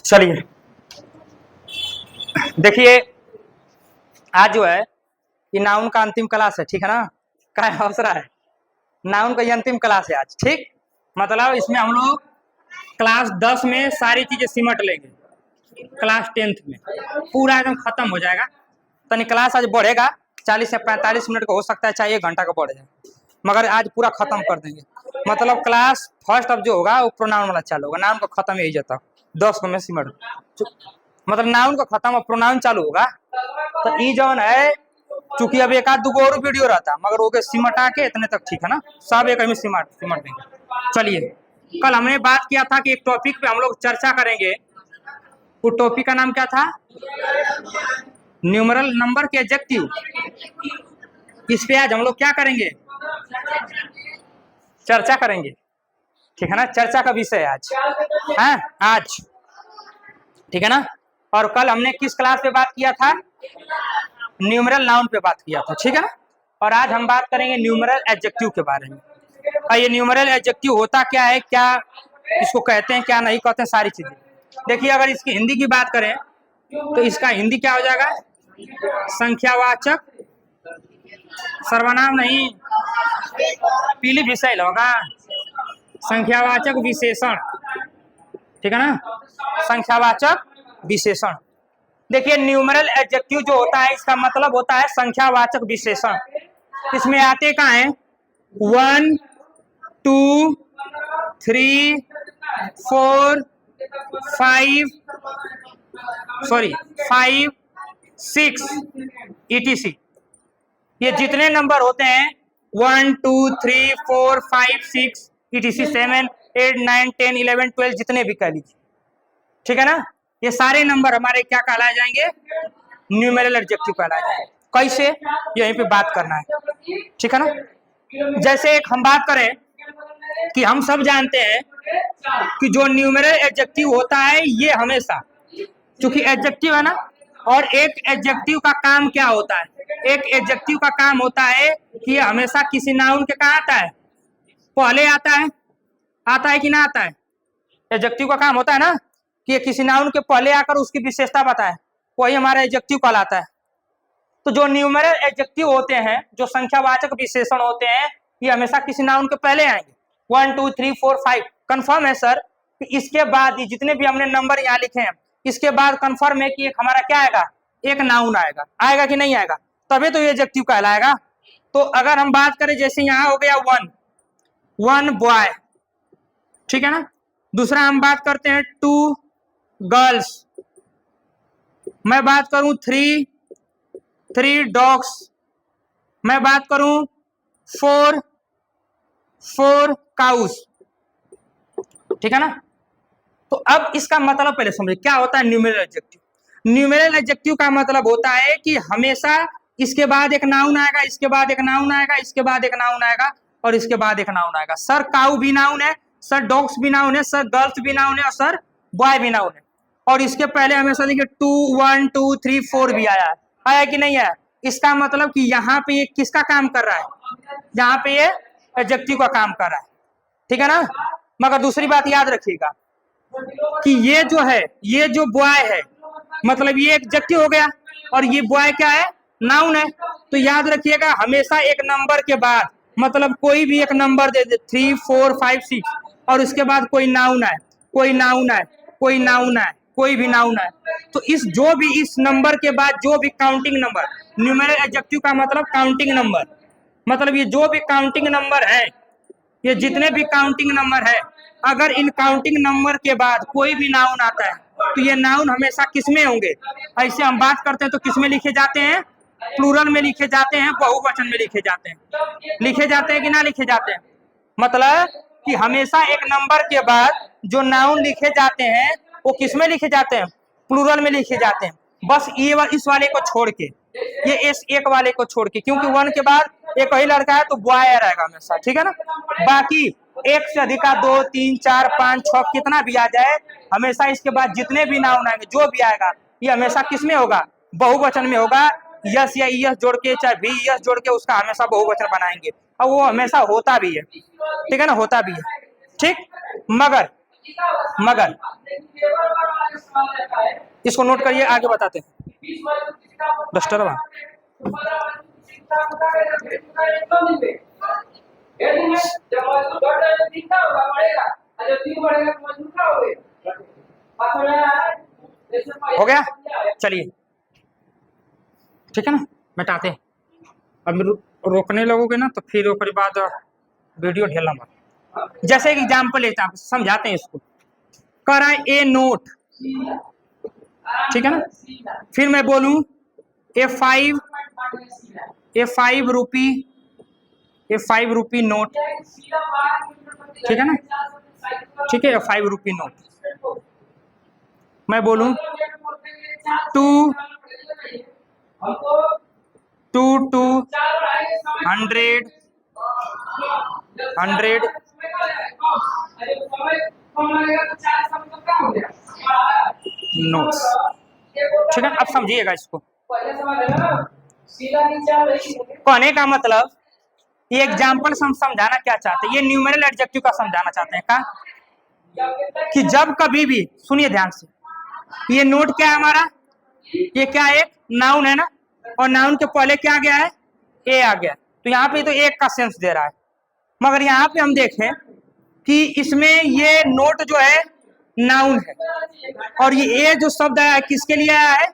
चलिए देखिए, आज जो है ये नाउन का अंतिम क्लास है, ठीक है ना। क्या हौसला है, नाउन का ये अंतिम क्लास है आज, ठीक। मतलब इसमें हम लोग क्लास 10 में सारी चीजें सिमट लेंगे, क्लास 10th में पूरा एकदम खत्म हो जाएगा। तनी क्लास आज बढ़ेगा, 40 से 45 मिनट का हो सकता है, चाहे 1 घंटा का बढ़ जाए, मगर आज पूरा खत्म कर देंगे। मतलब क्लास फर्स्ट अब जो होगा वो प्रोनाउन वाला चालू होगा, नाउन का खत्म यही जाता 10 को में सिमट, मतलब नाउन का खत्म और प्रोनाउन चालू होगा। तो ये जौन है, चूंकि अब एक आध दो और वीडियो रहता, मगर वो के सिमटा के इतने तक ठीक है ना, सब एक में सिमट देंगे। चलिए, कल हमने बात किया था कि एक टॉपिक पे हम लोग चर्चा करेंगे। वो टॉपिक का नाम क्या था? न्यूमरल नंबर के एडजेक्टिव। इस पे आज हम लोग क्या करेंगे? चर्चा करेंगे, ठीक है ना। चर्चा का विषय आज है, आज, ठीक है ना। और कल हमने किस क्लास पे बात किया था? न्यूमरल नाउन पे बात किया था, ठीक है ना। और आज हम बात करेंगे न्यूमरल एडजेक्टिव के बारे में। ये न्यूमरल एडजेक्टिव होता क्या है, क्या इसको कहते हैं, क्या नहीं कहते हैं, सारी चीजें। देखिए, अगर इसकी हिंदी की बात करें तो इसका हिंदी क्या हो जाएगा? संख्यावाचक सर्वनाम नहीं, पीली विषय होगा, संख्यावाचक विशेषण, ठीक है ना, संख्यावाचक विशेषण। देखिए, न्यूमरल एडजेक्टिव जो होता है इसका मतलब होता है संख्यावाचक विशेषण। इसमें आते कहाँ हैं? 1 2 3 4 5 6 etc। ये जितने नंबर होते हैं 1 2 3 4 5 6 etc, 7 8 9 10 11 12 जितने भी कह लीजिए, ठीक है ना। ये सारे नंबर हमारे क्या कहलाए जाएंगे? न्यूमेरल एडजेक्टिव कहलाए जाएंगे। कैसे, यहीं पे बात करना है, ठीक है ना। जैसे एक हम बात करें कि हम सब जानते हैं कि जो न्यूमेरल एडजेक्टिव होता है ये हमेशा, क्योंकि एडजेक्टिव है ना, और एक एडजेक्टिव का काम क्या होता है? एक एडजेक्टिव का काम होता है कि ये हमेशा किसी नाउन के कहाँ आता है? पहले आता है कि ना आता है? एडजेक्टिव का काम होता है ना कि ये किसी नाउन के पहले आकर उसकी विशेषता बताए, वही हमारा एडजेक्टिव कहलाता है। तो जो न्यूमेरल एडजेक्टिव होते हैं, जो संख्यावाचक विशेषण होते हैं, ये हमेशा किसी नाउन के पहले आएंगे। 1 2 3 4 5 कंफर्म है सर कि इसके बाद ये जितने भी हमने नंबर यहाँ लिखे हैं, इसके बाद कंफर्म है कि एक हमारा क्या आएगा? एक नाउन आएगा। आएगा कि नहीं आएगा? तभी तो ये एडजेक्टिव कहलाएगा। तो अगर हम बात करें, जैसे यहाँ हो गया 1 बॉय, ठीक है ना। दूसरा हम बात करते हैं 2 गर्ल्स, मैं बात करूं 3 डॉग्स, मैं बात करूं 4 काउस, ठीक है ना। तो अब इसका मतलब पहले समझिए क्या होता है न्यूमेरल एडजेक्टिव। न्यूमेरल एडजेक्टिव का मतलब होता है कि हमेशा इसके बाद एक नाउन आएगा, इसके बाद एक नाउन आएगा, इसके बाद एक नाउन आएगा, और इसके बाद एक नाउन आएगा। सर काउ भी नाउन है, सर डॉग्स भी नाउन है, सर गर्ल्स भी नाउन है, और सर बॉय भी नाउन है। और इसके पहले हमेशा देखिए 2 1 2 3 4 भी आया कि नहीं आया? इसका मतलब कि यहाँ पे ये किसका काम कर रहा है? यहाँ पे ये एडजेक्टिव का काम कर रहा है, ठीक है ना। मगर दूसरी बात याद रखिएगा कि ये जो है, ये जो बॉय है, मतलब ये एडजेक्टिव हो गया, और ये बॉय क्या है? नाउन है। तो याद रखिएगा हमेशा एक नंबर के बाद, मतलब कोई भी एक नंबर दे दे 3 4 5 6, और उसके बाद कोई नाउन है, कोई नाउन है, कोई नाउन है, कोई भी नाउन है, तो इस जो भी इस नंबर के बाद जो भी काउंटिंग नंबर, न्यूमेरल एडजेक्टिव का मतलब काउंटिंग नंबर, मतलब ये जो भी काउंटिंग नंबर है, ये जितने भी काउंटिंग नंबर है, अगर इन काउंटिंग नंबर के बाद कोई भी नाउन आता है तो ये नाउन हमेशा किसमें होंगे? ऐसे हम बात करते हैं तो किसमें लिखे जाते हैं? प्लूरल में लिखे जाते हैं, बहुवचन में लिखे जाते हैं। लिखे जाते हैं कि ना लिखे जाते हैं? मतलब कि हमेशा एक नंबर के बाद जो नाउन लिखे जाते हैं वो किसमें लिखे जाते हैं? प्लूरल में लिखे जाते हैं। बस ये इस वाले को छोड़ के, ये इस एक वाले को छोड़ के, क्योंकि 1 के बाद एक ही लड़का है तो बॉय रहेगा हमेशा, ठीक है ना। बाकी 1 से अधिका 2 3 4 5 6 कितना भी आ जाए, हमेशा इसके बाद जितने भी नाउन आएंगे, जो भी आएगा, ये हमेशा किसमें होगा? बहुवचन में होगा। यस या यस जोड़ के, चाहे भी यस जोड़ के, उसका हमेशा बहुवचन बनाएंगे, और वो हमेशा होता भी है, ठीक है ना, होता भी है, ठीक। मगर मगर इसको नोट करिए, आगे बताते हैं। डस्टर हो गया, चलिए ठीक है ना, मिटाते हैं। अब रोकने लगोगे ना तो फिर उसके बाद वीडियो ढेला मत। जैसे एक एग्जाम्पल लेता हूं, समझाते हैं इसको। कर रहा है ए नोट, ठीक है ना, फिर मैं बोलूं ए 5 रुपी नोट, ठीक है ना, ठीक है, 5 रुपी नोट। मैं बोलूं 2 100 नोट्स, ठीक है। अब समझिएगा इसको। कहने का मतलब ये एग्जाम्पल हम समझाना क्या चाहते हैं, ये न्यूमेरल एडजेक्टिव का समझाना चाहते हैं का, कि जब कभी भी, सुनिए ध्यान से, ये नोट क्या है हमारा, ये क्या है, एक नाउन है ना, और नाउन के पहले क्या आ गया है, ए आ गया, तो यहाँ पे तो एक का सेंस दे रहा है। मगर यहाँ पे हम देखें कि इसमें ये नोट जो है नाउन है, और ये ए जो शब्द आया है किसके लिए आया है,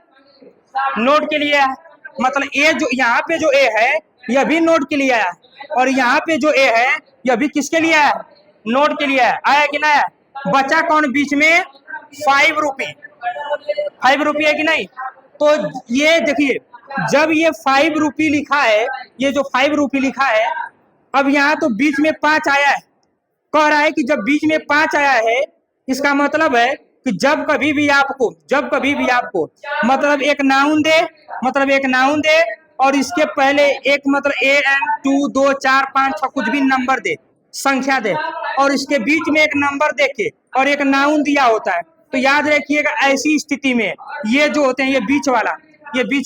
नोट के लिए आया है। मतलब ए जो यहाँ पे जो ए है यह भी नोट के लिए आया है, और यहाँ पे जो ए है यह भी किसके लिए आया है, नोट के लिए आया, आया कि ना आया। बचा कौन बीच में, 5 रुपये, 5 रुपये है कि नहीं। तो ये देखिए, जब ये 5 रुपये लिखा है, ये जो 5 रुपये लिखा है, अब यहाँ तो बीच में 5 आया है, कह रहा है कि जब बीच में 5 आया है, इसका मतलब है कि जब कभी भी आपको मतलब एक नाउन दे, और इसके पहले एक मतलब ए एन 2 2 4 5 6 कुछ भी नंबर दे, संख्या दे, और इसके बीच में एक नंबर देके और एक नाउन दिया होता है, तो याद रखिएगा ऐसी स्थिति में ये जो होते हैं, ये बीच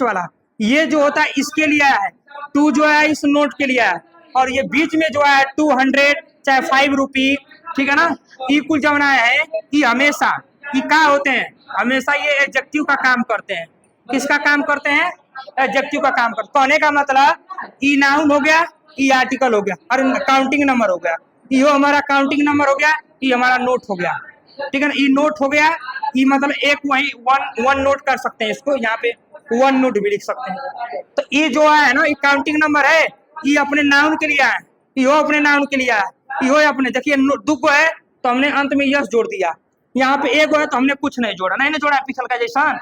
वाला ये जो होता है इसके लिए आया है, 2 जो है इस नोट के लिए आया, और ये बीच में जो है 200 चाहे 5 रुपये, ठीक है ना, ई कुल जब आया है, ये हमेशा ये क्या होते हैं, हमेशा ये एडजेक्टिव का काम करते हैं। किसका काम करते हैं, एडजेक्टिव का काम करते। कहने का मतलब ई नाउन हो गया, ई आर्टिकल हो गया, और काउंटिंग नंबर हो गया, यो हमारा काउंटिंग नंबर हो गया, ये हमारा नोट हो गया, ठीक है ना, ई नोट हो गया। ई मतलब एक वही वन नोट कर सकते हैं, इसको यहाँ पे 1 नोट भी लिख सकते हैं। तो ई जो है ना, ये काउंटिंग नंबर है, ये अपने नाउन के लिए है, यो अपने नाउन के लिए है, यो अपने, देखिए दुगो है तो हमने अंत में यस जोड़ दिया, यहाँ पे एक है तो हमने कुछ नहीं जोड़ा, नहीं जोड़ा पिछल का जैसा।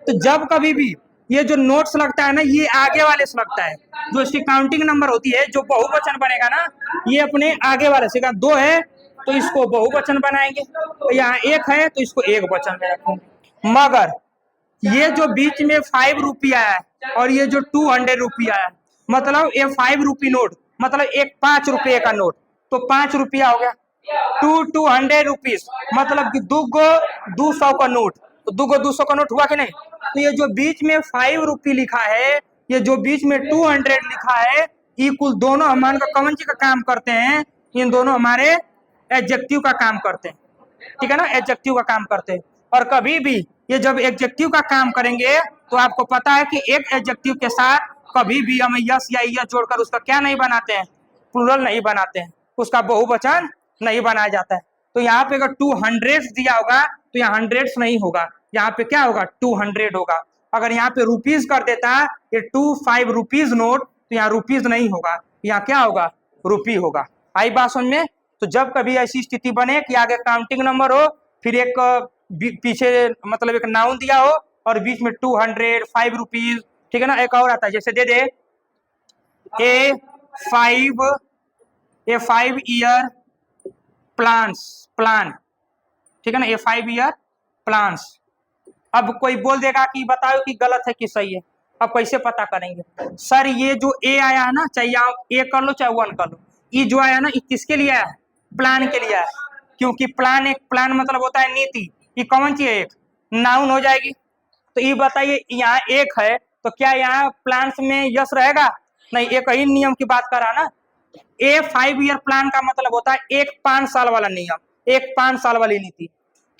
तो जब कभी भी ये जो नोट्स लगता है ना, ये आगे वाले से लगता है, जो इसकी काउंटिंग नंबर होती है, जो बहुवचन बनेगा ना, ये अपने आगे वाले से, 2 है तो इसको बहुवचन बनाएंगे, तो यहाँ 1 है तो इसको एक वचन में रखेंगे। मगर ये जो बीच में 5 रुपया है और ये जो 200 रुपया है, मतलब ये 5 रुपये नोट, मतलब एक 5 रुपये का नोट, तो 5 रुपया हो गया, 200 रुपीज, मतलब कि 200 का नोट, तो 200 का नोट हुआ कि नहीं। तो ये जो बीच में 5 रुपये लिखा है, ये जो बीच में 200 लिखा है, ये कुल दोनों हमारे कौन सी का काम करते हैं, इन दोनों हमारे एडजेक्टिव का काम करते हैं, ठीक है ना, एडजेक्टिव का काम करते हैं। और कभी भी ये जब एडजेक्टिव का काम करेंगे तो आपको पता है कि एक एडजेक्टिव के साथ कभी भी हम यस या यस जोड़कर उसका क्या नहीं बनाते हैं, प्लूरल नहीं बनाते हैं, उसका बहुवचन नहीं बनाया जाता है। तो यहाँ पे अगर 200 दिया होगा तो यहाँ 100 नहीं होगा, यहाँ पे क्या होगा, 200 होगा। अगर यहाँ पे रुपीज कर देता है, ये 25 रुपीज नोट, तो यहाँ रुपीज नहीं होगा, यहाँ क्या होगा, रुपी होगा। आई बात समझ में। तो जब कभी ऐसी स्थिति बने कि आगे काउंटिंग नंबर हो, फिर एक पीछे मतलब एक नाउन दिया हो और बीच में 200 5 रुपीज, ठीक है ना। एक और आता है, जैसे दे दे ए 5 ईयर प्लान, ठीक है ना, ए 5 ईयर प्लान्स। अब कोई बोल देगा कि बताओ कि गलत है कि सही है, अब कैसे पता करेंगे, सर ये जो ए आया है ना, चाहे ए कर लो चाहे 1 कर लो, ये जो आया ना, ये किसके लिए आया है, प्लान के लिए आया है, क्योंकि प्लान मतलब होता है नीति, ये कौन सी है, एक नाउन हो जाएगी। तो ये बताइए यहाँ 1 है तो क्या यहाँ प्लान्स में यस रहेगा, नहीं, एक ही नियम की बात कर रहा ना। ए 5 ईयर प्लान का मतलब होता है एक 5 साल वाला नियम, एक 5 साल वाली नीति।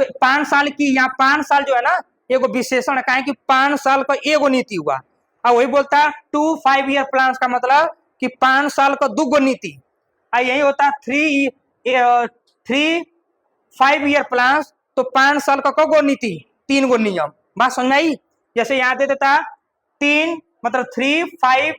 तो 5 साल की, यहाँ 5 साल जो है ना एगो विशेषण है, कहें कि 5 साल का एगो नीति हुआ। और वही बोलता है 2 5 ईयर प्लान का मतलब कि 5 साल का 2 नीति। और यही होता है 3 5 ईयर प्लान, तो 5 साल का गो नीति, 3 गो नियम। बात समझ में आई? जैसे यहाँ दे देता 3 मतलब 3 5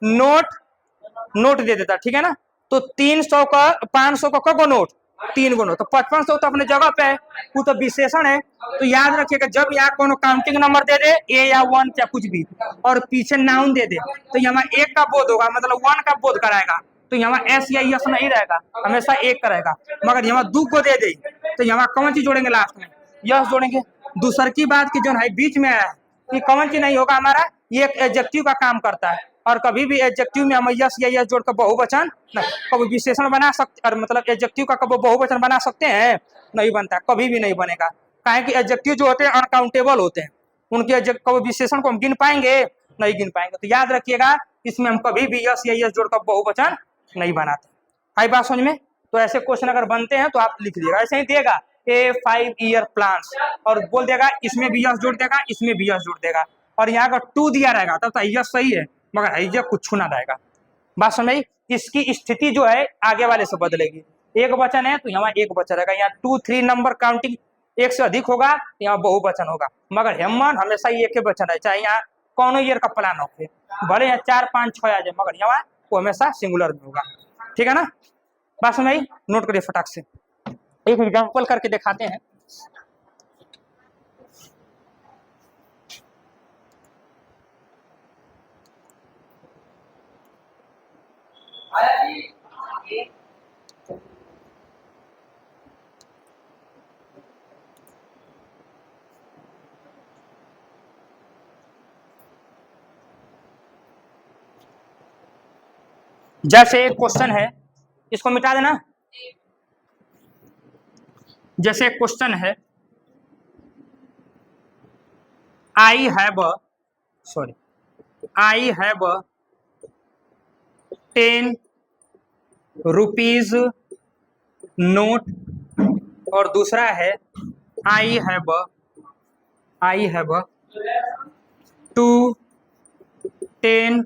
नोट दे देता, ठीक है ना। तो 300 का 500 का गो नोट, 3 गो नोट, तो 5500 तो अपने जगह पे है, वो तो विशेषण है। तो याद रखिएगा जब यहाँ कोनो काउंटिंग नंबर दे दे ए या 1 या कुछ भी और पीछे नाउन दे दे, तो यहाँ 1 का बोध होगा, मतलब 1 का बोध कराएगा, तो यहाँ एस या यस नहीं रहेगा, हमेशा 1 का रहेगा। मगर यहाँ 2 को दे दे तो यहाँ कौन चीज जोड़ेंगे लास्ट में? यस जोड़ेंगे। दूसर की बात की जो है बीच में है कि कौन चीज नहीं होगा हमारा, ये एक एडजेक्टिव का काम करता है। और कभी भी एडजेक्टिव में हम यस या यस जोड़कर बहुवचन कभी विशेषण बना सकते, और मतलब एडजेक्टिव का कभी बहुवचन बना सकते हैं? नहीं बनता, कभी भी नहीं बनेगा। काहे कि एडजेक्टिव जो होते हैं अनकाउंटेबल होते हैं, उनके कभी विशेषण को हम गिन पाएंगे? नहीं गिन पाएंगे। तो याद रखिएगा इसमें हम कभी भी यस या यस जोड़कर बहुवचन नहीं बनाते। आई बात समझ में? तो ऐसे क्वेश्चन अगर बनते हैं तो आप लिख लीजिएगा, ऐसे ही देगा ए 5 ईयर प्लान्स और बोल देगा इसमें भी यस जोड़ देगा, इसमें भी यस जोड़ देगा, और यहाँ का 2 दिया रहेगा तब तो यस सही है, मगर है कुछ ना रहेगा। बात समझ आई? इसकी स्थिति जो है आगे वाले से बदलेगी। एक वचन है तो यहाँ एक वचन रहेगा, यहाँ 2 3 नंबर काउंटिंग एक से अधिक होगा, यहाँ बहुवचन होगा। मगर हेमन हमेशा ही एक ही वचन है, चाहे यहाँ कौन ईयर का प्लान हो, भले यहाँ 4 5 6 आ जाए, मगर यहाँ वो हमेशा सिंगुलर में होगा। ठीक है ना? बात समझ आई? नोट करिए फटाक से, एक एग्जाम्पल करके दिखाते हैं। जैसे एक क्वेश्चन है, इसको मिटा देना। जैसे एक क्वेश्चन है, आई हैव 10 रुपीज नोट, और दूसरा है आई हैव 2 10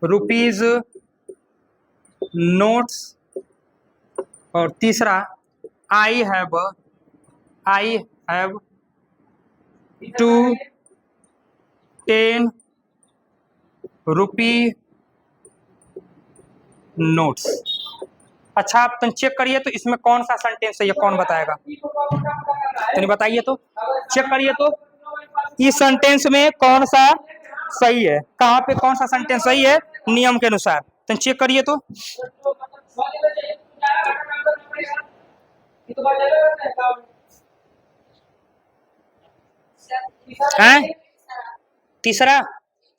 रुपीज नोट्स, और तीसरा आई हैव 2 10 रुपी नोट्स। अच्छा आप तुम चेक करिए तो इसमें कौन सा सेंटेंस है, ये कौन बताएगा? तो बताइए तो, चेक करिए तो इस सेंटेंस में कौन सा सही है, कहाँ पे कौन सा सेंटेंस सही है नियम के अनुसार, तो चेक करिए तो। हैं? तीसरा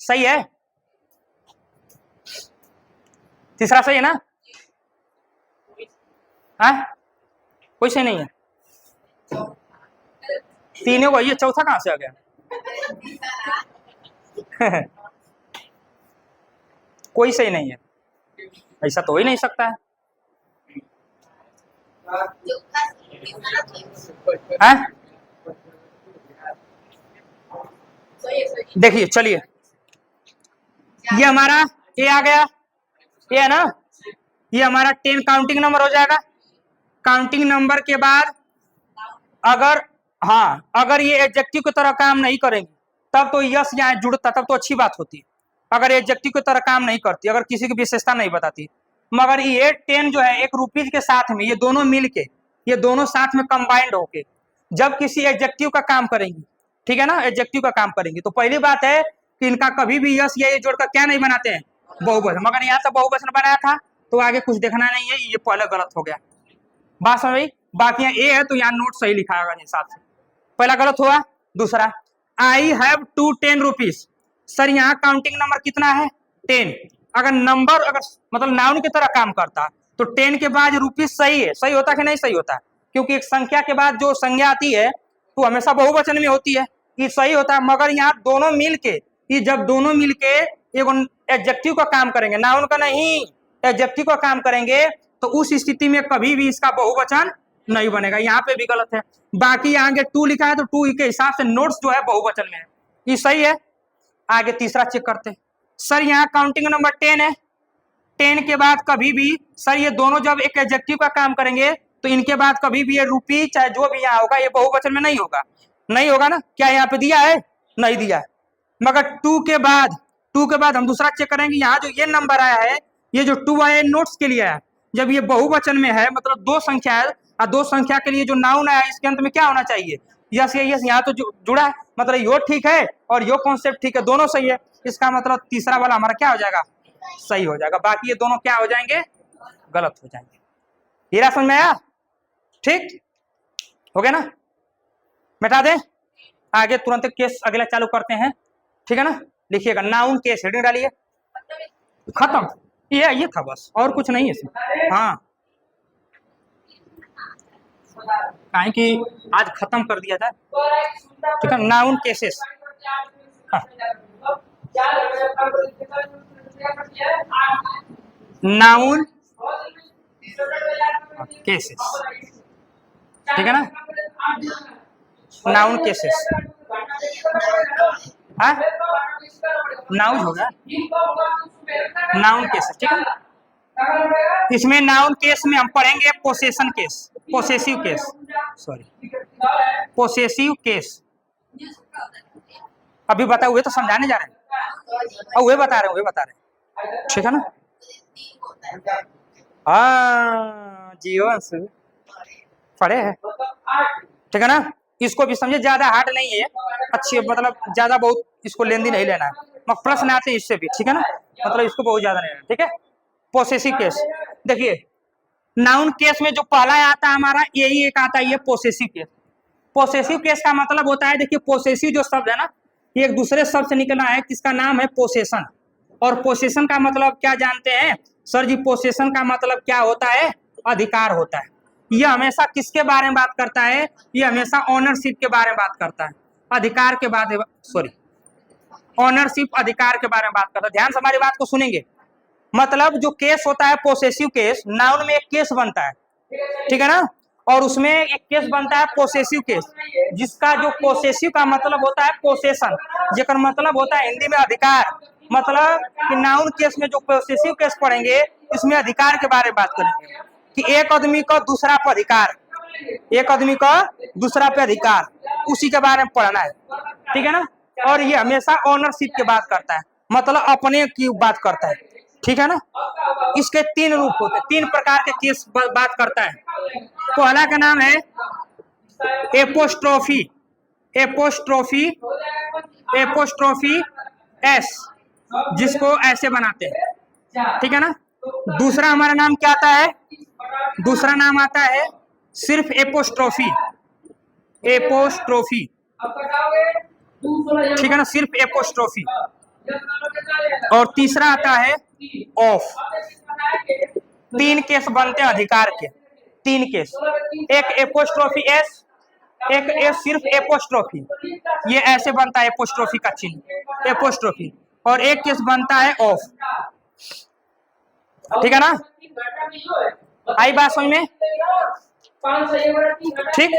सही है? तीसरा सही है ना? हाँ कोई सही नहीं है, तीनों को, ये चौथा कहाँ से आ गया? कोई सही नहीं है, ऐसा तो हो ही नहीं सकता है। हाँ? देखिए चलिए, ये हमारा ए आ गया, ये है ना, ये हमारा 10 काउंटिंग नंबर हो जाएगा। काउंटिंग नंबर के बाद अगर अगर ये एडजेक्टिव की तरह काम नहीं करेंगे तब तो यस यहाँ जुड़ता, तब तो अच्छी बात होती। अगर एडजेक्टिव की तरह काम नहीं करती, अगर किसी की विशेषता नहीं बताती, मगर ये 10 जो है एक रुपीज के साथ में, ये दोनों मिलके, ये दोनों साथ में कंबाइंड होके जब किसी एडजेक्टिव का काम करेंगी, ठीक है ना, एडजेक्टिव का काम करेंगी, तो पहली बात है कि इनका कभी भी यस या ये जोड़कर क्या नहीं बनाते हैं, बहुवचन। मगर यहाँ तो बहुवचन बनाया था तो आगे कुछ देखना नहीं है, ये पहले गलत हो गया। बात समझ। बाकी यहाँ ए है तो यहाँ नोट सही लिखा होगा हिसाब से, पहला गलत हुआ। दूसरा आई हैव 2 10 रुपीज, सर यहाँ काउंटिंग नंबर कितना है 10, अगर नंबर अगर मतलब नाउन की तरह काम करता तो 10 के बाद रुपीज सही है, सही होता कि नहीं सही होता? क्योंकि एक संख्या के बाद जो संज्ञा आती है वो हमेशा बहुवचन में होती है, ये सही होता है। मगर यहाँ दोनों मिलके, ये जब दोनों मिलके एगो एडजेक्टिव का काम करेंगे, नाउन का नहीं, एडजेक्टिव का काम करेंगे, तो उस स्थिति में कभी भी इसका बहुवचन नहीं बनेगा, यहाँ पे भी गलत है। बाकी आगे टू लिखा है तो टू के हिसाब से नोट्स जो है बहुवचन में है, ये सही है। आगे तीसरा चेक करते हैं। सर यहाँ काउंटिंग नंबर 10 है, 10 के बाद कभी भी सर ये दोनों जब एक एडजेक्टिव का काम करेंगे तो इनके बाद कभी भी ये रूपी चाहे जो भी यहाँ होगा ये बहुवचन में नहीं होगा, नहीं होगा ना। क्या यहाँ पे दिया है? नहीं दिया है। मगर टू के बाद हम दूसरा चेक करेंगे, यहाँ जो ये नंबर आया है, ये जो 2 आया है नोट्स के लिए है। जब ये बहुवचन में है मतलब दो संख्या है, और दो संख्या के लिए जो नाउन आया इसके अंत में क्या होना चाहिए? यस यस, यहाँ तो जुड़ा है, मतलब यो ठीक है और यो कॉन्सेप्ट ठीक है, दोनों सही है। इसका मतलब तीसरा वाला हमारा क्या हो जाएगा? सही हो जाएगा। बाकी ये दोनों क्या हो जाएंगे? गलत हो जाएंगे। हीरा समझ में आया? ठीक हो गया ना? मिटा दे। आगे तुरंत केस अगला चालू करते हैं, ठीक है ना? लिखिएगा नाउन केस, हेडिंग डालिए, खत्म। ये था बस, और कुछ नहीं है इसमें। हाँ, काहे कि आज खत्म कर दिया था, ठीक है। नाउन केसेस, हाँ। नाउन केसेस, ठीक है ना? नाउन केसेस, हाँ, नाउन होगा, नाउन केसेस, ठीक है। इसमें नाउन केस में हम पढ़ेंगे possession case, possessive case, sorry possessive case. अभी बता, हुए तो समझाने जा रहे हैं, और वे बता रहे हैं, ठीक है ना? हाँ, जीवन से पढ़े है, ठीक है ना? इसको भी समझे, ज्यादा हार्ड नहीं है, अच्छी मतलब ज्यादा बहुत इसको लेंदी नहीं लेना है। प्रश्न आते हैं इससे भी, ठीक है ना? मतलब इसको बहुत ज्यादा नहीं लेना, ठीक है। पोसेसिव केस, देखिए नाउन केस में जो पहला आता है हमारा, यही एक आता है, ये पोसेसिव केस। पोसेसिव केस का मतलब होता है, देखिए पोसेसिव जो शब्द है ना, ये एक दूसरे शब्द से निकला है, किसका नाम है? पोसेशन। और पोसेशन का मतलब क्या जानते हैं सर जी? पोसेशन का मतलब क्या होता है? अधिकार होता है। ये हमेशा किसके बारे में बात करता है? ये हमेशा ऑनरशिप के बारे में बात करता है, अधिकार के बारे में, सॉरी ऑनरशिप, अधिकार के बारे में बात करता है। ध्यान से हमारी बात को सुनेंगे। मतलब जो केस होता है पोसेसिव केस, नाउन में एक केस बनता है, ठीक है ना? और उसमें एक केस बनता है पोसेसिव केस, जिसका जो पोसेसिव का मतलब होता है पोसेशन, जेकर मतलब होता है हिंदी में अधिकार। मतलब कि नाउन केस में जो पोसेसिव केस पढ़ेंगे, इसमें अधिकार के बारे में बात करेंगे कि एक आदमी का दूसरा पर अधिकार, एक आदमी का दूसरा पे अधिकार, उसी के बारे में पढ़ना है, ठीक है ना? और ये हमेशा ऑनरशिप की बात करता है, मतलब अपने की बात करता है, ठीक है ना? इसके 3 रूप होते हैं, 3 प्रकार के केस बात करता है। पहला का नाम है एपोस्ट्रोफी, एपोस्ट्रोफी, एपोस्ट्रोफी एस, जिसको ऐसे बनाते हैं, ठीक है ना? दूसरा हमारा नाम क्या आता है? दूसरा नाम आता है सिर्फ एपोस्ट्रोफी, एपोस्ट्रोफी, ठीक है ना? सिर्फ एपोस्ट्रोफी। और तीसरा आता है ऑफ। 3 केस बनते हैं अधिकार के, 3 केस, एक एपोस्ट्रोफी एस, एक एस सिर्फ एपोस्ट्रोफी, ये ऐसे बनता है एपोस्ट्रोफी का चिन्ह, एपोस्ट्रोफी। और एक केस बनता है ऑफ, ठीक है ना? आई बात समझ में? ठीक।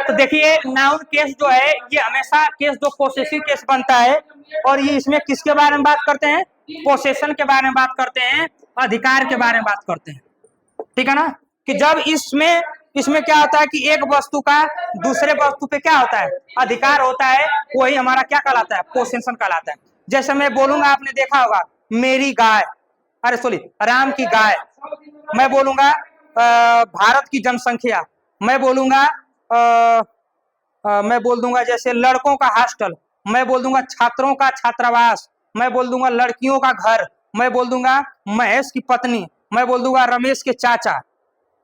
तो देखिए नाउन केस जो है, ये हमेशा केस जो पोसेसिव केस बनता है, और ये इसमें किसके बारे में बात करते हैं? पोसेशन के बारे में बात करते हैं, अधिकार के बारे में बात करते हैं, ठीक है ना? कि जब इसमें क्या होता है कि एक वस्तु का दूसरे वस्तु पे क्या होता है? अधिकार होता है, वही हमारा क्या कहलाता है? पोसेशन कहलाता है। जैसे मैं बोलूंगा, आपने देखा होगा, मेरी गाय, अरे सॉरी राम की गाय, मैं बोलूंगा भारत की जनसंख्या, मैं बोलूंगा मैं बोल दूंगा जैसे लड़कों का हॉस्टल, मैं बोल दूंगा छात्रों का छात्रावास, मैं बोल दूंगा लड़कियों का घर, मैं बोल दूंगा महेश की पत्नी, मैं बोल दूंगा रमेश के चाचा।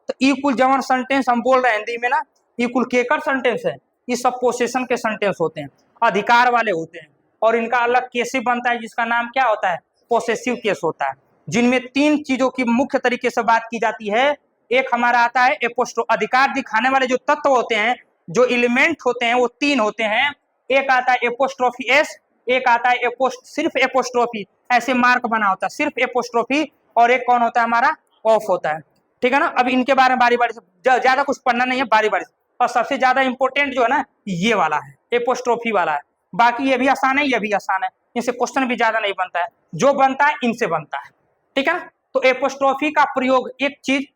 तो ये कुल जवन सेंटेंस हम बोल रहे हैं हिंदी में ना, ये कुल केकर सेंटेंस है? ये सब पोसेशन के सेंटेंस होते हैं, अधिकार वाले होते हैं, और इनका अलग केस बनता है, जिसका नाम क्या होता है? पोसेसिव केस होता है, जिनमें 3 चीजों की मुख्य तरीके से बात की जाती है। एक हमारा आता है एपोस्ट्रो, अधिकार दिखाने वाले जो तत्व होते हैं, जो एलिमेंट होते हैं, वो 3 होते हैं। एक आता है एपोस्ट्रोफी एस, एक आता है सिर्फ एपोस्ट्रोफी, ऐसे मार्क बना होता है सिर्फ एपोस्ट्रोफी, और एक कौन होता है हमारा? ऑफ होता है, ठीक है ना। अब इनके बारे में बारी बारी से, ज्यादा कुछ पढ़ना नहीं है, बारी बारी से। और सबसे ज्यादा इंपॉर्टेंट जो है ना ये वाला है, एपोस्ट्रोफी वाला है। बाकी ये भी आसान है, ये भी आसान है, इनसे क्वेश्चन भी ज्यादा नहीं बनता है, जो बनता है इनसे बनता है, ठीक है ना। तो एपोस्ट्रोफी का प्रयोग एक चीज,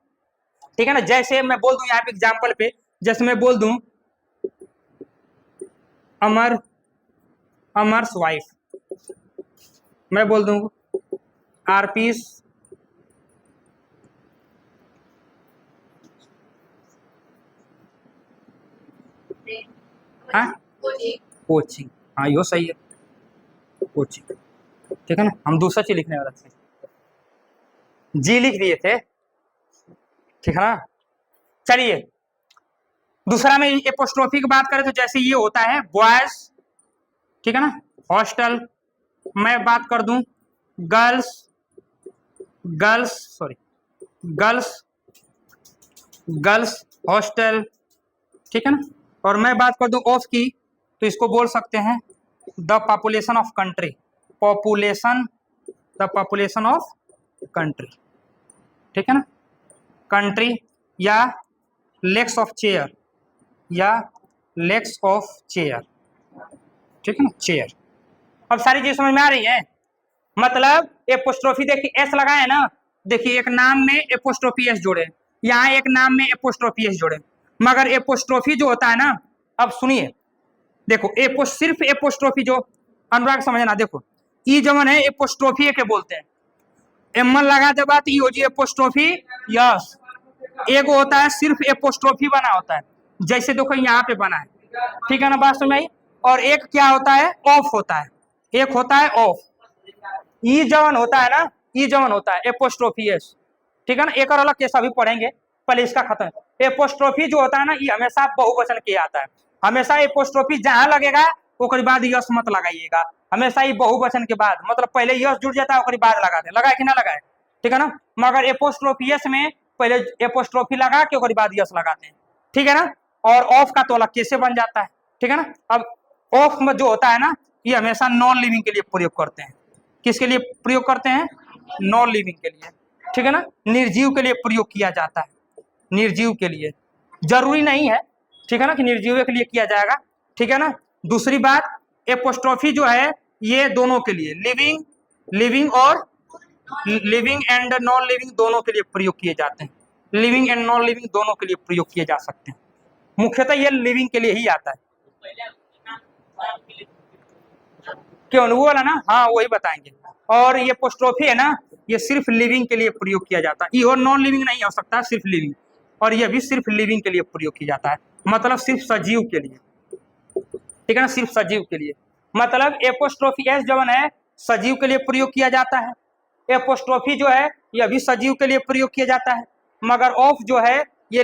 ठीक है ना, जैसे मैं बोल दूं यहाँ पे एग्जाम्पल पे, जैसे मैं बोल दूं अमर्स वाइफ, मैं बोल दूं आरपीस कोचिंग, हाँ यो सही है, कोचिंग, ठीक है ना। हम दूसरा चीज लिखने वाला थे, जी लिख दिए थे, ठीक है ना। चलिए दूसरा में एपोस्ट्रोफी की बात करें तो जैसे ये होता है बॉयज, ठीक है ना, हॉस्टल। मैं बात कर दूं गर्ल्स, गर्ल्स हॉस्टल, ठीक है ना। और मैं बात कर दूं ऑफ की, तो इसको बोल सकते हैं the population of country, the population of country, ठीक है ना, कंट्री, या लेग्स ऑफ चेयर, ठीक है ना, चेयर। अब सारी चीज समझ में आ रही है। मतलब एपोस्ट्रोफी, देखिए एस लगाए ना, देखिए एक नाम में एपोस्ट्रोफी एस जोड़े, यहाँ एक नाम में एपोस्ट्रोफी एस जोड़े, मगर एपोस्ट्रोफी जो होता है ना, अब सुनिए, देखो सिर्फ एपोस्ट्रोफी जो, अनुराग समझना, देखो ई जमन है एपोस्ट्रोफी के बोलते हैं, एमन लगा दे बात ई हो जी एपोस्ट्रोफी यस। एक होता है सिर्फ एपोस्ट्रोफी बना होता है, जैसे देखो यहाँ पे बना है, ठीक है ना, बात समझ आई। और एक क्या होता है ऑफ होता है, एक होता है ऑफ, ई जवन होता है ना, ई जवन होता है एपोस्ट्रोफी एस, ठीक है ना। एक और अलग केस अभी पढ़ेंगे, पहले इसका खत्म। एपोस्ट्रोफी जो होता है ना ये हमेशा बहुवचन किया आता है, हमेशा एपोस्ट्रोफी जहां लगेगा उसके बाद यस मत लगाइएगा, हमेशा ही बहुवचन के बाद, मतलब पहले यस जुड़ जाता है उसके बाद लगा दे, लगाए कि ना लगाए, ठीक है ना। मगर एपोस्ट्रोफी एस में पहले एपोस्ट्रोफी लगा के उसके बाद यस लगाते हैं, ठीक है ना। और ऑफ का तो अलग कैसे बन जाता है, ठीक है ना। अब ऑफ में जो होता है ना ये हमेशा नॉन लिविंग के लिए प्रयोग करते हैं, किसके लिए प्रयोग करते हैं, नॉन लिविंग के लिए, ठीक है ना, निर्जीव के लिए प्रयोग किया जाता है, निर्जीव के लिए, जरूरी नहीं है, ठीक है ना, कि निर्जीव के लिए किया जाएगा, ठीक है ना। दूसरी बात एपोस्ट्रोफी जो है ये दोनों के लिए, लिविंग एंड नॉन लिविंग दोनों के लिए प्रयोग किए जाते हैं, लिविंग एंड नॉन लिविंग दोनों के लिए प्रयोग किए जा सकते हैं, मुख्यतः ये लिविंग के लिए ही आता है। क्यों वो वाला ना, हाँ वही बताएंगे। और ये एपोस्ट्रोफी है ना ये सिर्फ लिविंग के लिए प्रयोग किया जाता है, ये और नॉन लिविंग नहीं हो सकता, सिर्फ लिविंग, और ये भी सिर्फ लिविंग के लिए प्रयोग किया जाता है, मतलब सिर्फ सजीव के लिए, ठीक है ना, सिर्फ सजीव के लिए। मतलब एपोस्ट्रोफी एस जवन है सजीव के लिए प्रयोग किया जाता है, एपोस्ट्रोफी जो है यह भी सजीव के लिए प्रयोग किया जाता है, मगर ऑफ जो है ये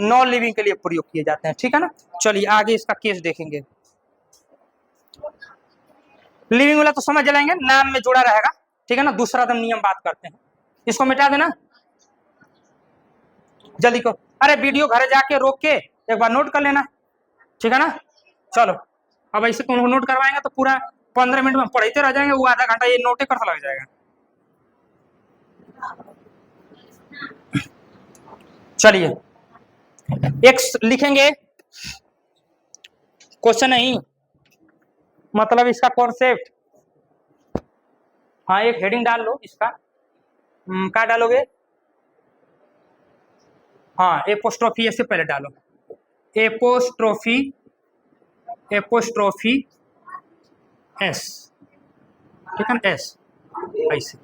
नॉन लिविंग के लिए प्रयोग किए जाते हैं, ठीक है ना। चलिए आगे इसका केस देखेंगे। लिविंग वाला तो समझ जाएंगे, नाम में जुड़ा रहेगा, ठीक है ना। दूसरा दम नियम बात करते हैं, इसको मिटा देना जल्दी को, अरे वीडियो घर जाके रोक के एक बार नोट कर लेना, ठीक है ना। चलो अब ऐसे तुम नोट करवाएंगे तो पूरा 15 मिनट में पढ़ते रह जाएंगे, वो आधा घंटा ये नोटे करता लग जाएगा। चलिए एक लिखेंगे, क्वेश्चन नहीं मतलब इसका कॉन्सेप्ट, हाँ एक हेडिंग डाल लो इसका, क्या डालोगे, हाँ एपोस्ट्रोफी से पहले डालो, एपोस्ट्रोफी एस, ठीक है ना, एस ऐसे,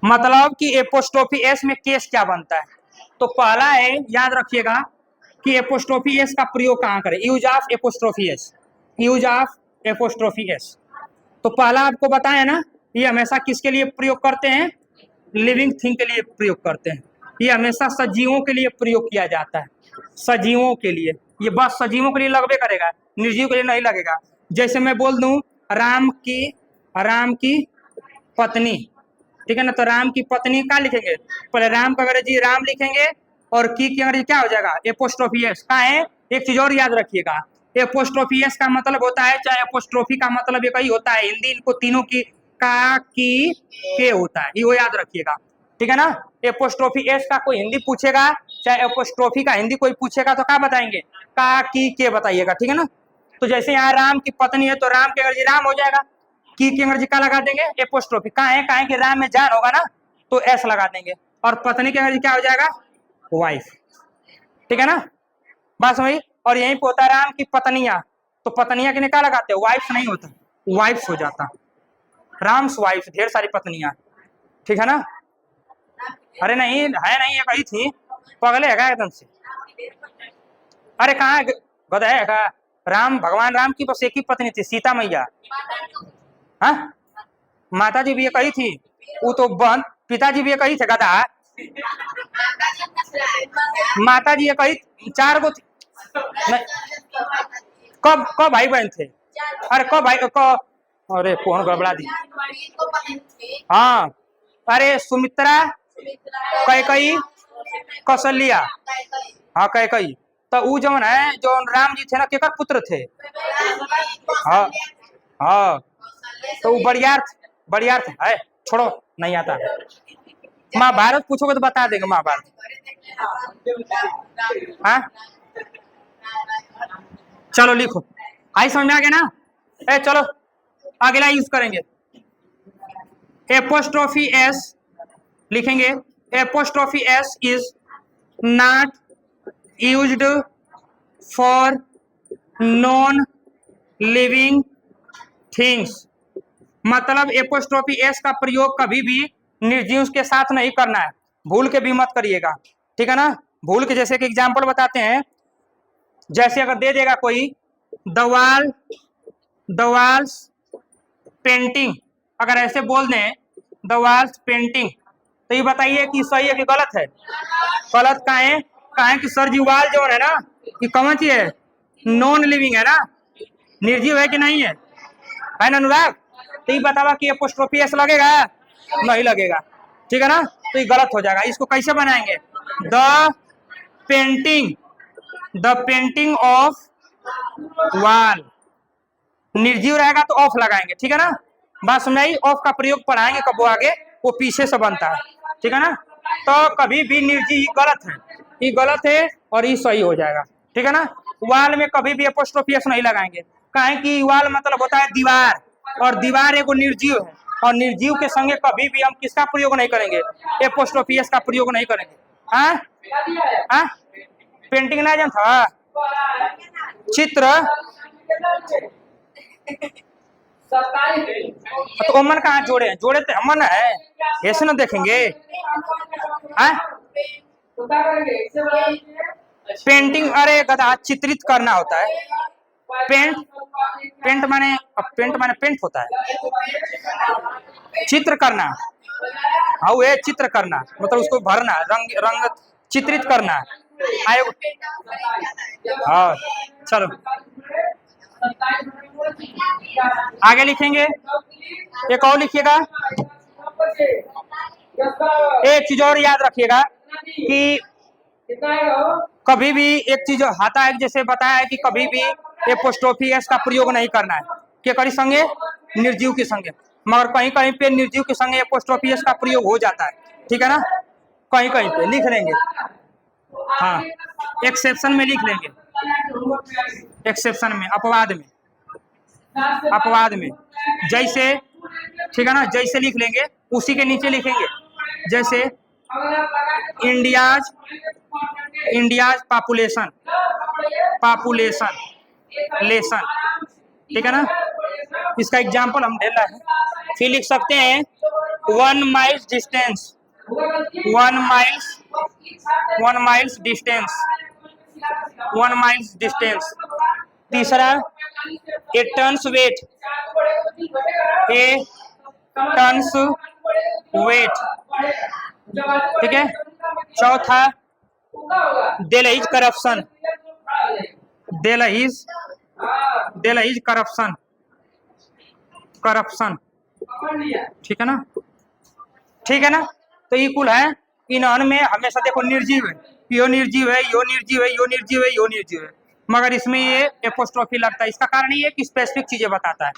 मतलब कि एपोस्ट्रोफी एस में केस क्या बनता है। तो पहला है याद रखिएगा कि एपोस्ट्रोफी एस का प्रयोग कहाँ करें, यूज ऑफ एपोस्ट्रोफी एस, तो पहला आपको बताया ना ये हमेशा किसके लिए प्रयोग करते हैं, लिविंग थिंग के लिए प्रयोग करते हैं, ये हमेशा सजीवों के लिए प्रयोग किया जाता है, सजीवों के लिए, ये बस सजीवों के लिए लगभे करेगा, निर्जीव के लिए नहीं लगेगा। जैसे मैं बोल दूं राम की पत्नी, ठीक है ना, तो राम की पत्नी क्या लिखेंगे, पहले राम का अंग्रेजी राम लिखेंगे और की अंग्रेजी क्या हो जाएगा एपोस्ट्रोफी एस का है। एक चीज और याद रखिएगा, एपोस्ट्रोफी एस का मतलब होता है, चाहे एपोस्ट्रोफी का मतलब एक ही होता है, हिंदी इनको तीनों की का की के होता है, ये वो याद रखिएगा। ठीक है ना। एपोस्ट्रोफी एस का कोई हिंदी पूछेगा, चाहे एपोस्ट्रोफी का हिंदी कोई पूछेगा तो क्या बताएंगे, का की के बताइएगा, ठीक है ना। तो जैसे यहाँ राम की पत्नी है तो राम की अंग्रेजी राम हो जाएगा, की अंग्रेजी का लगा देंगे एपोस्ट्रोफी, कहा है कि राम में जान होगा ना तो एस लगा देंगे, और पत्नी की अंग्रेजी क्या हो जाएगा, वाइफ, ठीक है ना, बात समझी। और यहीं पे होता है राम की पत्नियां, तो पत्नियां के लिए क्या लगाते हैं, वाइफ नहीं होता, वाइफ्स हो जाता, राम्स वाइफ, ढेर सारी पत्नियां, ठीक है ना। अरे नहीं है, नहीं एक ही थी, पगले है एकदम से। अरे कहाँ गधा है का, राम भगवान राम की बस एक ही पत्नी थी, सीता मैया। हाँ, माता जी भी एक ही थी, वो तो बहन, पिताजी भी एक ही थे गधा, माता जी एक ही, चार गो कब कब भाई बहन थे, अरे कब भाई अरे कौन गड़बड़ा दी, हाँ, अरे सुमित्रा, कैकई, कौशल्या, हाँ कैकई, तो वो जो है जो राम जी थे ना केकर पुत्र थे, हाँ हाँ, तो वो बड़ियार्थ है, छोड़ो नहीं आता, महाभारत पूछोगे तो बता देंगे महाभारत, हाँ चलो लिखो, आई समझ में आ गया ना। चलो अगला यूज करेंगे, एपोस्ट्रोफी एस लिखेंगे, apostrophe S is not used for non living things, मतलब एपोस्ट्रोफी एस का प्रयोग कभी भी निर्जीव के साथ नहीं करना है, भूल के भी मत करिएगा, ठीक है ना। भूल के जैसे कि एग्जाम्पल बताते हैं, जैसे अगर दे देगा कोई द वॉल्स पेंटिंग, अगर ऐसे बोल दें द वॉल्स पेंटिंग, तो ये बताइए कि सही है कि गलत है, गलत कहा है कि सर जी वाल जो है ना ये कौन सी है, नॉन लिविंग है ना, निर्जीव है कि नहीं है ना अनुराग, तो ये बतावा कि एपोस्ट्रोफी एस लगेगा, नहीं लगेगा, ठीक है ना, तो ये गलत हो जाएगा। इसको कैसे बनाएंगे, द पेंटिंग ऑफ वाल, निर्जीव रहेगा तो ऑफ लगाएंगे, ठीक है ना, बात समझाई। ऑफ का प्रयोग पढ़ाएंगे कब वो आगे, वो पीछे से बनता है, ठीक है ना। तो कभी भी निर्जीव गलत है, ये गलत है और ये सही हो जाएगा, ठीक है ना। वाल में कभी भी एपोस्ट्रोफी एस नहीं लगाएंगे, काहे कि वाल मतलब होता है दीवार, और दीवार एगो निर्जीव है, और निर्जीव के संगे कभी भी हम किसका प्रयोग नहीं करेंगे, एपोस्ट्रोफी एस का प्रयोग नहीं करेंगे। हाँ पेंटिंग ना जान था, चित्र तो अमन कहाँ जोड़े हैं, जोड़े तो अमन है, ऐसे ना देखेंगे। पेंटिंग, अरे गधा चित्रित करना होता है, पेंट माने पेंट होता है, चित्र करना, हाँ वो चित्र करना मतलब उसको भरना, रंग चित्रित करना, हाँ चलो आगे लिखेंगे, एक और लिखिएगा, एक चीज और याद रखिएगा कि कभी भी एक चीज आता है, जैसे बताया है कि कभी भी एपोस्ट्रोफी एस का प्रयोग नहीं करना है, के करी संगे, निर्जीव के संगे, मगर कहीं कहीं पे निर्जीव के संगे एपोस्ट्रोफी एस का प्रयोग हो जाता है, ठीक है ना, कहीं कहीं पे लिख लेंगे, हाँ एक्सेप्शन में लिख लेंगे, एक्सेप्शन में, अपवाद में जैसे, ठीक है ना, जैसे लिख लेंगे उसी के नीचे लिखेंगे, जैसे इंडियाज पॉपुलेशन लेसन, ठीक है ना, इसका एग्जाम्पल हम दे रहे हैं, फिर लिख सकते हैं 1 माइल्स डिस्टेंस, तीसरा ए टन्स वेट, ठीक है, चौथा देलहीज करप्शन, ठीक है ना, तो ये कुल है, इन में हमेशा देखो निर्जीव है, यो निर्जीव है, मगर इसमें ये एपोस्ट्रोफी लगता है, इसका कारण ये है कि स्पेसिफिक चीजें बताता है,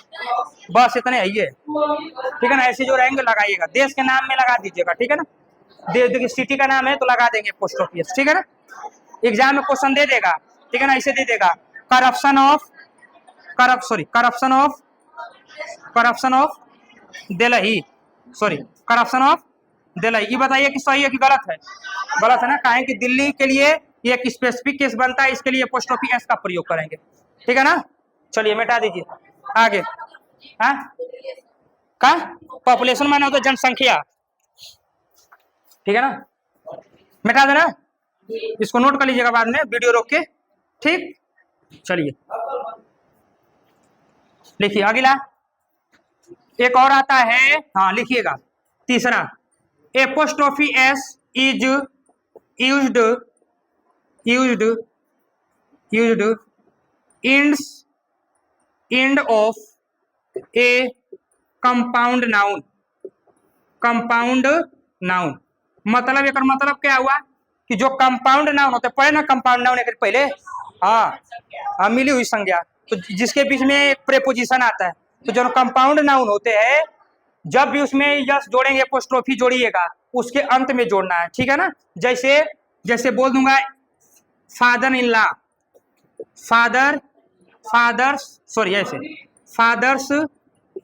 बस इतने है ये, ठीक है ना, ऐसे जो रहेंगे लगाइएगा, देश के नाम में लगा दीजिएगा, ठीक है ना। दे देगी, सिटी का नाम है तो लगा देंगे पोस्ट ऑफिस, ठीक है ना। एग्जाम में क्वेश्चन दे देगा, ठीक है ना, इसे दे देगा corruption of corruption of Delhi, sorry corruption of Delhi. ये बताइए कि सही है कि गलत है? गलत है ना, काहे कि दिल्ली के लिए ये एक स्पेसिफिक केस बनता है, इसके लिए पोस्ट ऑफिस का प्रयोग करेंगे, ठीक है ना। चलिए मिटा दीजिए आगे। हाँ का पॉपुलेशन माने होता है जनसंख्या, ठीक है ना, मिटा देना, इसको नोट कर लीजिएगा बाद में वीडियो रोक के, ठीक। चलिए लिखिए अगला, एक और आता है, हाँ लिखिएगा तीसरा, a post office is used end of a compound noun. मतलब एक मतलब क्या हुआ कि जो कंपाउंड नाउन होते पढ़े ना, कंपाउंड नाउन एक पहले, हाँ मिली हुई संज्ञा, तो जिसके बीच में एक प्रेपोजिशन आता है, तो जो कंपाउंड नाउन होते हैं जब भी उसमें यस जोड़ेंगे एपोस्ट्रोफी जोड़िएगा, उसके अंत में जोड़ना है, ठीक है ना। जैसे बोल दूंगा father in law, fathers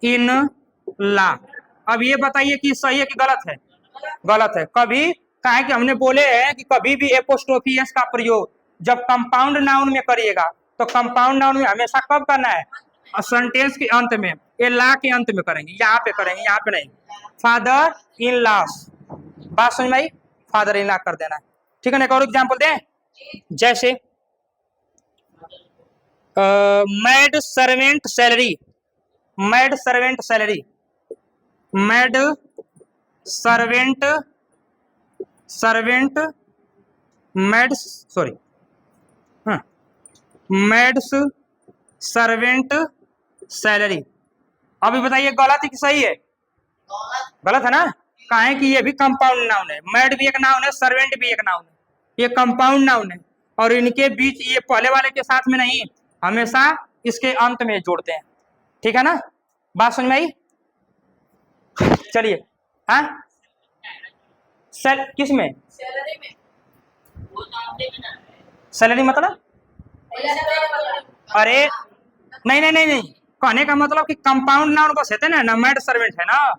in law. अब ये बताइए कि सही है कि गलत है? गलत है। कभी कहा कि हमने बोले हैं कि कभी भी एपोस्ट्रोफी एस का प्रयोग जब कंपाउंड नाउन में करिएगा, तो कंपाउंड नाउन में हमेशा कब करना है? सेंटेंस के अंत में, ए ला के अंत में करेंगे, यहाँ पे करेंगे, यहाँ पे नहीं। फादर इन लॉस, बात समझ में आई? फादर इन लॉ कर देना, ठीक है ना। एक और एग्जाम्पल दें, जैसे mad servant salary, mad servant salary. अभी बताइए गलत है कि सही है? गलत है ना, काहे कि ये भी कंपाउंड नाउन है, मैड भी एक नाउन है, सर्वेंट भी एक नाउन है, ये कंपाउंड नाउन है, और इनके बीच ये पहले वाले के साथ में नहीं, हमेशा इसके अंत में जोड़ते हैं, ठीक है ना। बात समझ में आई? चलिए, हाँ किस में? सैलरी मतलब, अरे नहीं, कहने का मतलब कि कंपाउंड नाउन बस है ना, मैड सर्वेंट है ना,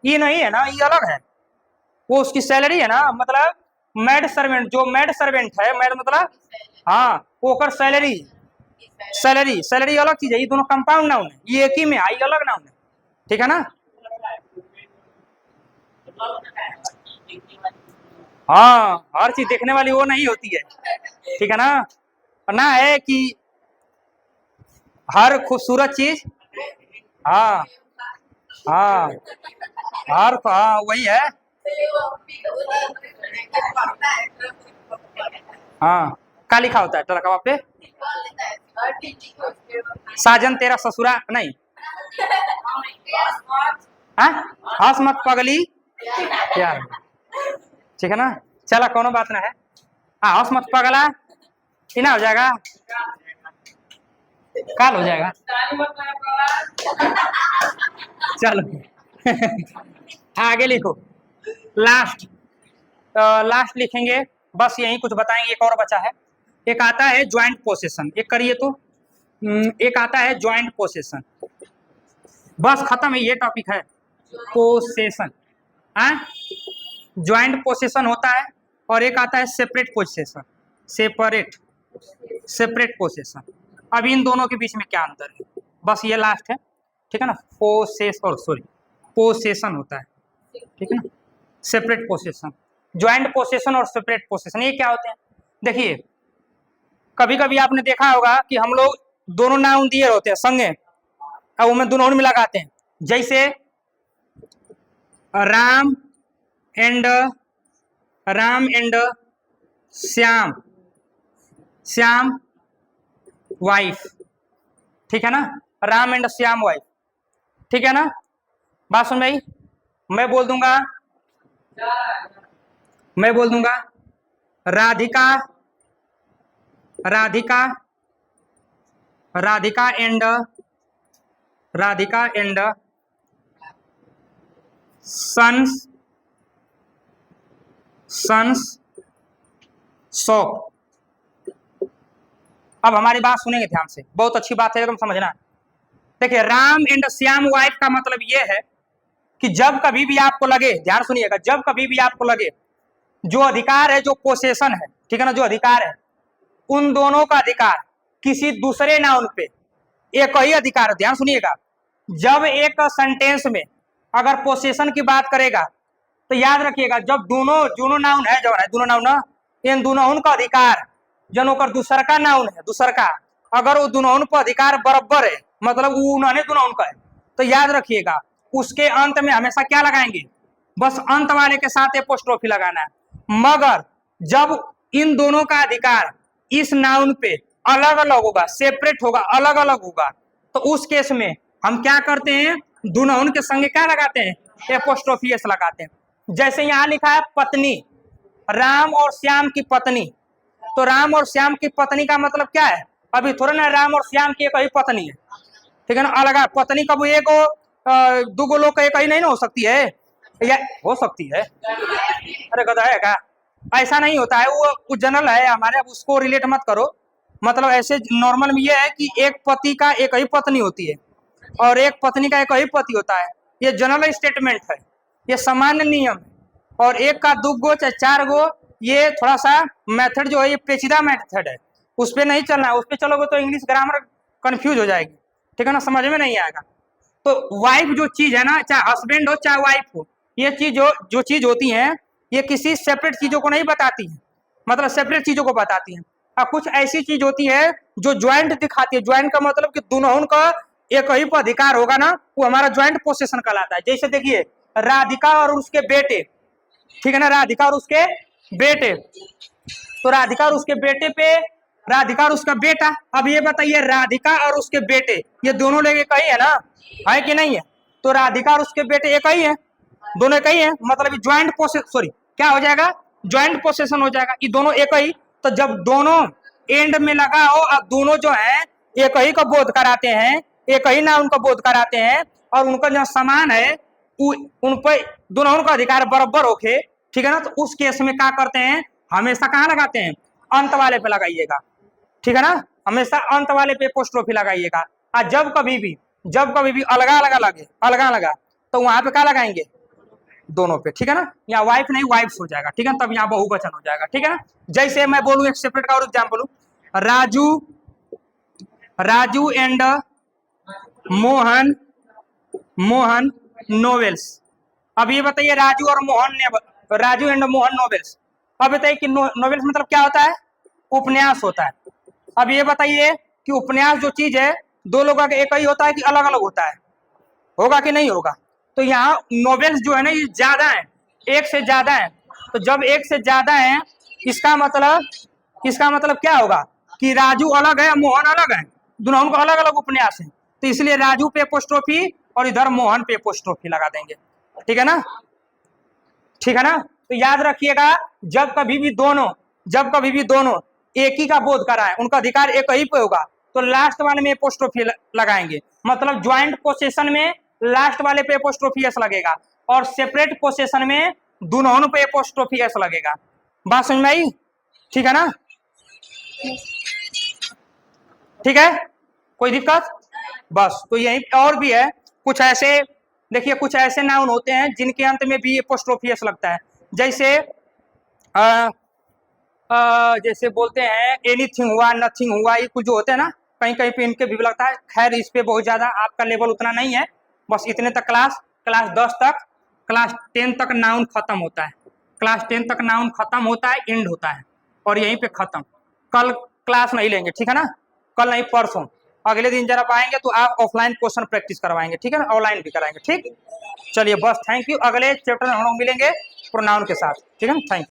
ये नहीं है ना, ये अलग है, वो उसकी सैलरी है ना, मतलब मैड सर्वेंट, जो मैड सर्वेंट है, मैड मतलब हाँ, वो कर सैलरी अलग चीज है, ये दोनों कंपाउंड नाउन है, ये एक ही में आई, अलग नाउन है, ठीक है ना। हाँ, हर चीज देखने वाली वो नहीं होती है, ठीक है ना, ना है कि हर खूबसूरत चीज, हाँ वही है, हाँ क्या लिखा होता है ट्रकवा पे? साजन तेरा ससुरा नहीं, हंस मत पगली यार, ठीक है ना। चला कोनो बात ना है, हाँ हंस मत पगला, इना हो जाएगा, काल हो जाएगा, चलो आगे लिखो, लास्ट लिखेंगे, बस यही कुछ बताएंगे, एक और बचा है, एक आता है ज्वाइंट पोसेशन, एक करिए तो, एक आता है ज्वाइंट पोसेशन, बस खत्म है, ये टॉपिक है पोसेशन, ज्वाइंट पोसेशन होता है, और एक आता है सेपरेट पोसेशन, सेपरेट पोसेशन। अब इन दोनों के बीच में क्या अंतर है, बस ये लास्ट है, ठीक है ना। पोसेशन होता है, ठीक है ना, सेपरेट पोसेशन, ज्वाइंट पोसेशन और सेपरेट पोसेशन, ये क्या होते हैं? देखिए कभी कभी आपने देखा होगा कि हम लोग दोनों नाउन दिए होते हैं संगे, अब उनमें दोनों में लगाते हैं, जैसे राम एंड श्याम वाइफ, ठीक है ना, राम एंड श्याम वाइफ, ठीक है ना। बात सुन भाई, मैं बोल दूंगा Radhika and sons sons shop. अब हमारी बात सुनेंगे ध्यान से, बहुत अच्छी बात है, तुम समझना। देखिए, राम एंड श्याम वाइफ का मतलब यह है कि जब कभी भी आपको लगे, ध्यान सुनिएगा, जब कभी भी आपको लगे जो अधिकार है, जो पोसेशन है, ठीक है ना, जो अधिकार है, उन दोनों का अधिकार किसी दूसरे नाउन पे एक ही अधिकार, ध्यान सुनिएगा, जब एक सेंटेंस में अगर पोसेशन की बात करेगा तो याद रखिएगा, जब दोनों नाउन है, जो है दोनों नाउन, इन दोनों का अधिकार जन ओकर दूसर का नाउन है, दूसर का, अगर वो दोनों पर अधिकार बराबर है, मतलब वो उन्होंने दोनों का है, तो याद रखिएगा उसके अंत में हमेशा क्या लगाएंगे, बस अंत वाले के साथ एपोस्ट्रोफी लगाना है। मगर जब इन दोनों का अधिकार इस नाउन पे अलग अलग होगा, सेपरेट होगा, अलग अलग होगा, तो उस केस में हम क्या करते हैं, दोनों के संग क्या लगाते हैं, एपोस्ट्रोफी एस लगाते हैं। जैसे यहाँ लिखा है पत्नी, राम और श्याम की पत्नी, तो राम और श्याम की पत्नी का मतलब क्या है, अभी थोड़ा ना राम और श्याम की एक ही पत्नी है, ठीक है ना, अलग पत्नी कब एक दो लोग का एक ही नहीं ना हो सकती है, या हो सकती है, अरे गधा है क्या, ऐसा नहीं होता है, वो जनरल है हमारे, अब उसको रिलेट मत करो। मतलब ऐसे नॉर्मल में ये है कि एक पति का एक ही पत्नी होती है और एक पत्नी का एक ही पति होता है, ये जनरल स्टेटमेंट है, ये सामान्य नियम है। और एक का 2 गो चाहे 4 गो, ये थोड़ा सा मेथड जो है ये पेचीदा मेथड है, उस पर नहीं चलना है, उस पर चलोगे तो इंग्लिश ग्रामर कंफ्यूज हो जाएगी, ठीक है ना, समझ में नहीं आएगा। तो वाइफ जो चीज है ना, चाहे हस्बैंड हो चाहे वाइफ हो, ये चीज जो चीज होती है, ये किसी सेपरेट चीजों को नहीं बताती है, मतलब सेपरेट चीजों को बताती है। और कुछ ऐसी चीज होती है जो ज्वाइंट दिखाती है, ज्वाइंट का मतलब कि दोनों का एक ही पर अधिकार होगा ना, वो हमारा ज्वाइंट पोसेशन कहलाता है। जैसे देखिए राधिका और उसके बेटे, ठीक है ना, राधिका और उसके बेटे, तो राधिका और उसके बेटे पे राधिका और उसका बेटा। अब ये बताइए राधिका और उसके बेटे ये दोनों लोग एक ही है ना, है कि नहीं है, तो राधिका और उसके बेटे एक ही है, दोनों एक ही है, मतलब ज्वाइंट पोसेशन, सॉरी क्या हो जाएगा, ज्वाइंट पोसेशन हो जाएगा, ये दोनों एक ही। तो जब दोनों एंड में लगा हो और दोनों जो है एक ही को बोध कराते हैं, एक ही ना उनको बोध कराते हैं, और उनका जो समान है उन पर दोनों का अधिकार बराबर होके, ठीक है ना, तो उस केस में क्या करते हैं, हमेशा कहाँ लगाते हैं, अंत वाले पे लगाइएगा, ठीक है ना, हमेशा अंत वाले पे एपोस्ट्रोफी लगाइएगा। और जब कभी भी अलगा लगा तो वहां पे क्या लगाएंगे, दोनों पे, ठीक है ना, यहाँ वाइफ नहीं वाइफ्स हो जाएगा, ठीक है, तब यहाँ बहुवचन हो जाएगा, ठीक है ना। जैसे मैं बोलूं एक सेपरेट का और एग्जाम्पल लूं, राजू एंड मोहन नोवेल्स। अब ये बताइए राजू एंड मोहन नोवेल्स, अब बताइए कि नोवेल्स मतलब क्या होता है, उपन्यास होता है। अब ये बताइए कि उपन्यास जो चीज है दो लोगों का एक ही होता है कि अलग अलग होता है, होगा कि नहीं होगा। तो यहाँ नोवेल्स जो है ना ये ज्यादा है, एक से ज्यादा है, तो जब एक से ज्यादा है इसका मतलब क्या होगा कि राजू अलग है मोहन अलग है, दोनों को अलग अलग उपन्यास है, तो इसलिए राजू पे एपोस्ट्रोफी और इधर मोहन पे एपोस्ट्रोफी लगा देंगे, ठीक है ना, ठीक है ना। तो याद रखिएगा जब कभी भी दोनों एक ही का बोध कराएं, उनका अधिकार एक ही पे होगा, तो लास्ट वाले में एपोस्ट्रोफी लगाएंगे, मतलब ज्वाइंट पोसेशन में लास्ट वाले पे एपोस्ट्रोफी एस लगेगा और सेपरेट पोसेशन में दोनों पे एपोस्ट्रोफी एस लगेगा। बात समझ में आई, ठीक है ना, ठीक है, कोई दिक्कत, बस। तो यही और भी है कुछ ऐसे, देखिए कुछ ऐसे नाउन होते हैं जिनके अंत में भी एपोस्ट्रोफी एस लगता है, जैसे बोलते हैं एनीथिंग हुआ, नथिंग हुआ, ये कुछ जो होते हैं ना, कहीं कहीं पे इनके भी लगता है। खैर इस पे बहुत ज्यादा आपका लेवल उतना नहीं है, बस इतने तक क्लास 10 तक, क्लास 10 तक नाउन खत्म होता है, क्लास 10 तक नाउन खत्म होता है, एंड होता है, और यहीं पे खत्म। कल क्लास नहीं लेंगे, ठीक है ना, कल नहीं परसों, अगले दिन जरा आएंगे तो आप ऑफलाइन क्वेश्चन प्रैक्टिस करवाएंगे, ठीक है ना, ऑनलाइन भी कराएंगे, ठीक। चलिए बस, थैंक यू। अगले चैप्टर में हम लोग मिलेंगे प्रोनाउन के साथ, ठीक है ना, थैंक यू।